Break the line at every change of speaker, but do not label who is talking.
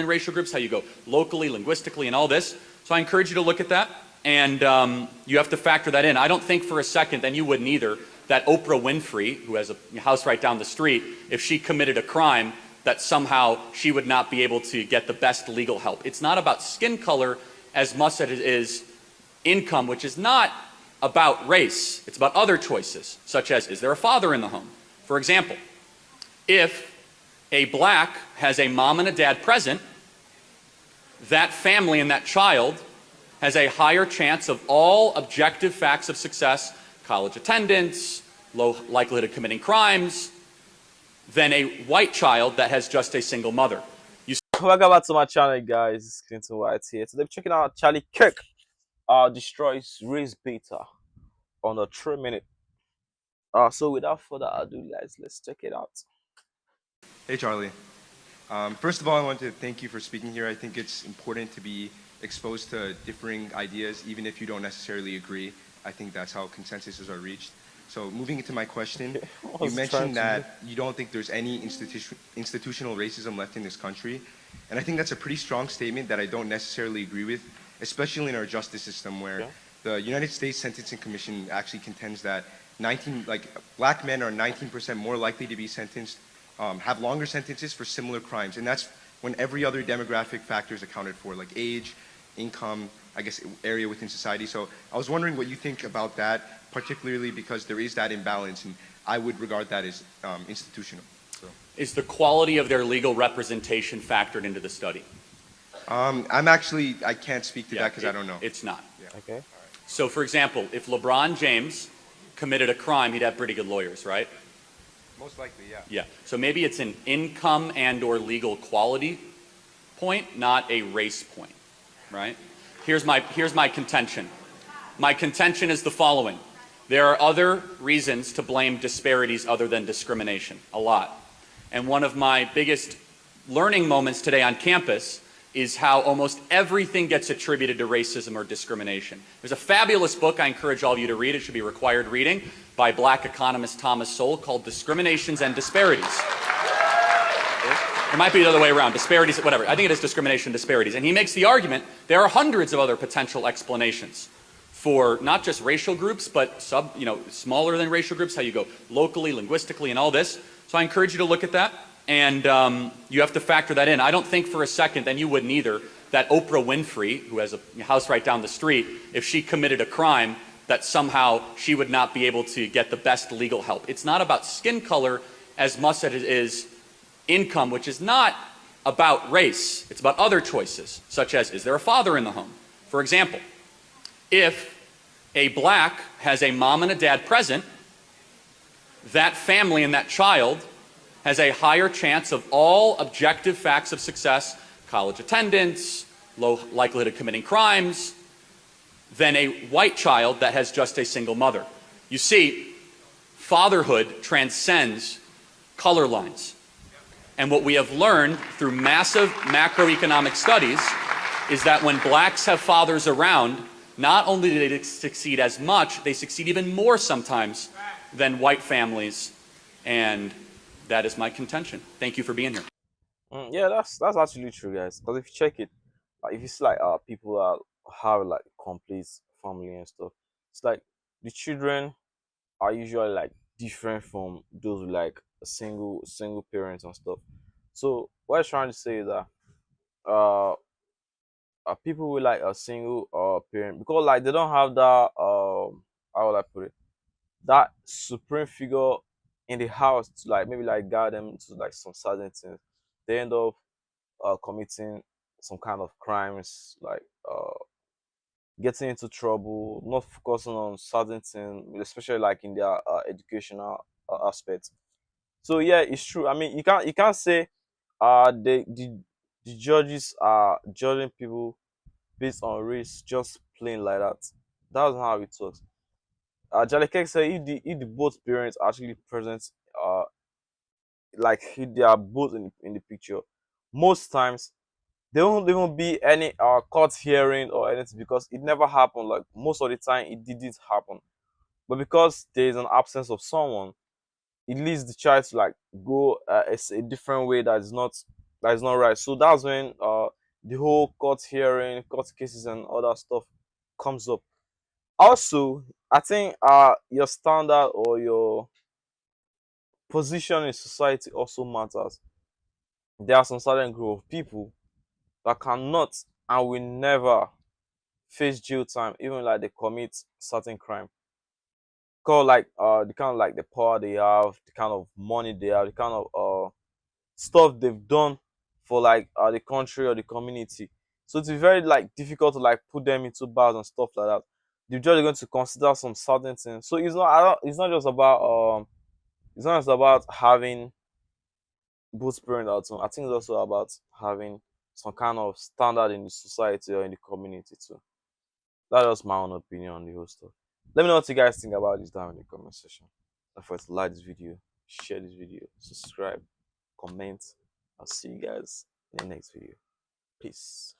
racial groups, how you go locally, linguistically, and all this. So I encourage you to look at that, and you have to factor that in. I don't think for a second, and you wouldn't either, that Oprah Winfrey, who has a house right down the street, if she committed a crime, that somehow she would not be able to get the best legal help. It's not about skin color as much as it is income, which is not about race. It's about other choices, such as, is there a father in the home? For example, if a black has a mom and a dad present, that family and that child has a higher chance of all objective facts of success, college attendance, low likelihood of committing crimes, than a white child that has just a single mother.
Welcome back to my channel, guys. It's Clinton White here. Today we're checking out Charlie Kirk destroys race beta on a 3 minute. So without further ado, guys, let's check it out.
Hey, Charlie. First of all, I want to thank you for speaking here. I think it's important to be exposed to differing ideas, even if you don't necessarily agree. I think that's how consensuses are reached. So moving into my question, you mentioned that you don't think there's any institutional racism left in this country. And I think that's a pretty strong statement that I don't necessarily agree with, especially in our justice system where the United States Sentencing Commission actually contends that black men are 19% more likely to be sentenced, have longer sentences for similar crimes. And that's when every other demographic factor is accounted for, like age, income, I guess, area within society. So I was wondering what you think about that, particularly because there is that imbalance, and I would regard that as institutional. So.
Is the quality of their legal representation factored into the study?
I can't speak to that because I don't know.
It's not.
Yeah.
Okay.
So for example, if LeBron James committed a crime, he'd have pretty good lawyers, right?
Most likely, yeah.
Yeah. So maybe it's an income and or legal quality point, not a race point, right? Here's my contention. My contention is the following. There are other reasons to blame disparities other than discrimination, a lot. And one of my biggest learning moments today on campus is how almost everything gets attributed to racism or discrimination. There's a fabulous book I encourage all of you to read. It should be required reading by black economist Thomas Sowell called Discriminations and Disparities. It might be the other way around, disparities, whatever. I think it is discrimination, disparities. And he makes the argument there are hundreds of other potential explanations for not just racial groups, but smaller than racial groups, how you go locally, linguistically, and all this. So I encourage you to look at that, and you have to factor that in. I don't think for a second, and you wouldn't either, that Oprah Winfrey, who has a house right down the street, if she committed a crime, that somehow she would not be able to get the best legal help. It's not about skin color as much as it is income, which is not about race. It's about other choices, such as, is there a father in the home? For example, if a black has a mom and a dad present, that family and that child has a higher chance of all objective facts of success, college attendance, low likelihood of committing crimes, than a white child that has just a single mother. You see, fatherhood transcends color lines. And what we have learned through massive macroeconomic studies is that when blacks have fathers around, not only do they succeed as much, they succeed even more sometimes than white families. And that is my contention. Thank you for being here.
Yeah, that's actually true, guys. Because if you check it, if you see people that have like complete family and stuff, it's like the children are usually like different from those with like a single parents and stuff. So what I'm trying to say is that people with like a single parent, because like they don't have that how would I put it, that supreme figure in the house to like maybe like guide them to like some certain things. They end up committing some kind of crimes, like getting into trouble, not focusing on certain things, especially like in their educational aspects. So yeah, it's true. I mean, you can't say the judges are judging people based on race just plain like that. That's not how it works. Jalekek said if the both parents are actually present, like if they are both in the picture, most times there won't even be any court hearing or anything because it never happened. Like most of the time, it didn't happen. But because there is an absence of someone, it leads the child to like go a different way that is not that is not right. So that's when the whole court hearing, court cases, and other stuff comes up. Also, I think your standard or your position in society also matters. There are some certain group of people that cannot and will never face jail time, even like they commit certain crime. Cause like the kind of like the power they have, the kind of money they have, the kind of stuff they've done for like the country or the community. So it's very like difficult to like put them into bars and stuff like that. The judge is going to consider some certain things. So it's not it's not just about it's not just about having both parents at home. I think it's also about having some kind of standard in the society or in the community too. That's just my own opinion on the whole stuff. Let me know what you guys think about this down in the comment section. Don't forget to like this video, share this video, subscribe, comment. I'll see you guys in the next video. Peace.